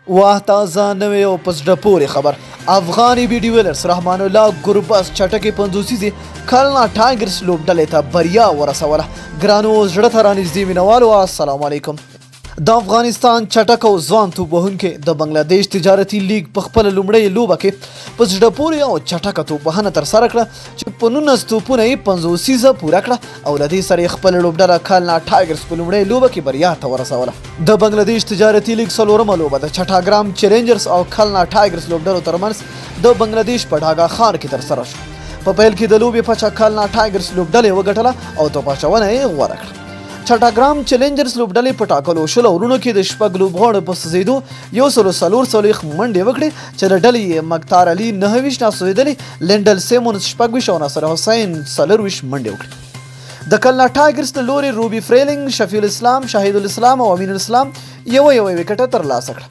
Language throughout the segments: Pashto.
واه تازه نوې او په زړه پورې خبر افغاني ویډیولرز رحمان الله ګربز چټکې 50 کلنا ټایګرز لوبډلې ته بریا ورسوله. ګرانو زړه ته رانږدې مینوالو السلام علیکم. د افغانستان چټک او ځوان توپ وهونکی د بنگلادیش تجارتي لیګ په خپل لومړۍ لوبه کې په زړه پورې او چټکه توپ وهنه ترسره کړه چې په 19 توپونه یې 50 پوره کړه او له دې سره خپل لوبډله کلنا ټایګرز په لومړۍ لوبه کې بریا ته ورسوله. د بنگلادیش تجارتي لیګ څلورمه لوبه د چټاګرام چیلنجرز او کلنا ټایګرز لوبډلو ترمنځ د بنگلادیش په ډاګا خار کې ترسره شو. په پیل کې د لوبې پچه کلنا ټایګرز لوبډلې وګټله او توپ اچونه یې غوره کړه. چټاګرام چیلنجرز لوبډلې په ټاکلو شلو ورونو کې د شپږ لوبغاړو په سوځېدو 144 منډې وکړې چې له ډلې یې مختار علي 29 ناسوځېدلې لینډل سیمونز 26 او ناصر حسین 24 منډې وکړې. د کلنا ټایګرز له لوري روبي فریلینګ شفیع الاسلام شهید الاسلام او امین الاسلام یو وکټه ترلاسه کړه.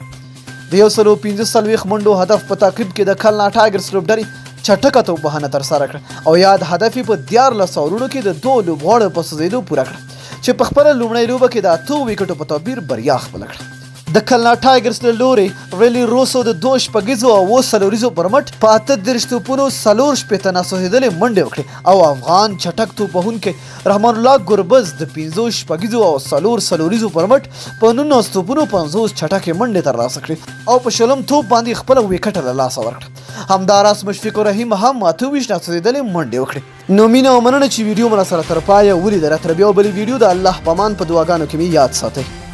د 115 منډو هدف په تعقیب کې د کلنا ټایګرز لوبډلې چټکه توپ وهنه ترسره کړه او یاد هدف په 14 ورونو کې د 2 لوبغاړو په سوځېدو پوره کړه چې په خپل لومړۍ لوبه کې د 8 وکټو په توپیر بریا خپله کړه. د کلنا ټایګرز له لوري ریلی روسو د 2 شپګيزو او 4 پر مټ په 38 توپونو 4 ناسوځېدلې منډې وکړې او افغان چټک توپ وهونکی رحمان الله ګربز د 5 شپګيزو او 4 پر مټ په 19 توپونو 50 چټکې منډې ترلاسه کړې او په شلم توپ باندې خپل وکټ له لاسه ورکړه. همداراس مشفق الرحیم هم 28 ناسوځېدلې منډې وکړې. نو مینه او مننه چې ویډیو مله سره تر پایه ولیدله. تر بیا بلې ویډیو د الله په امان په دعاګانو کې مې یاد ساتئ.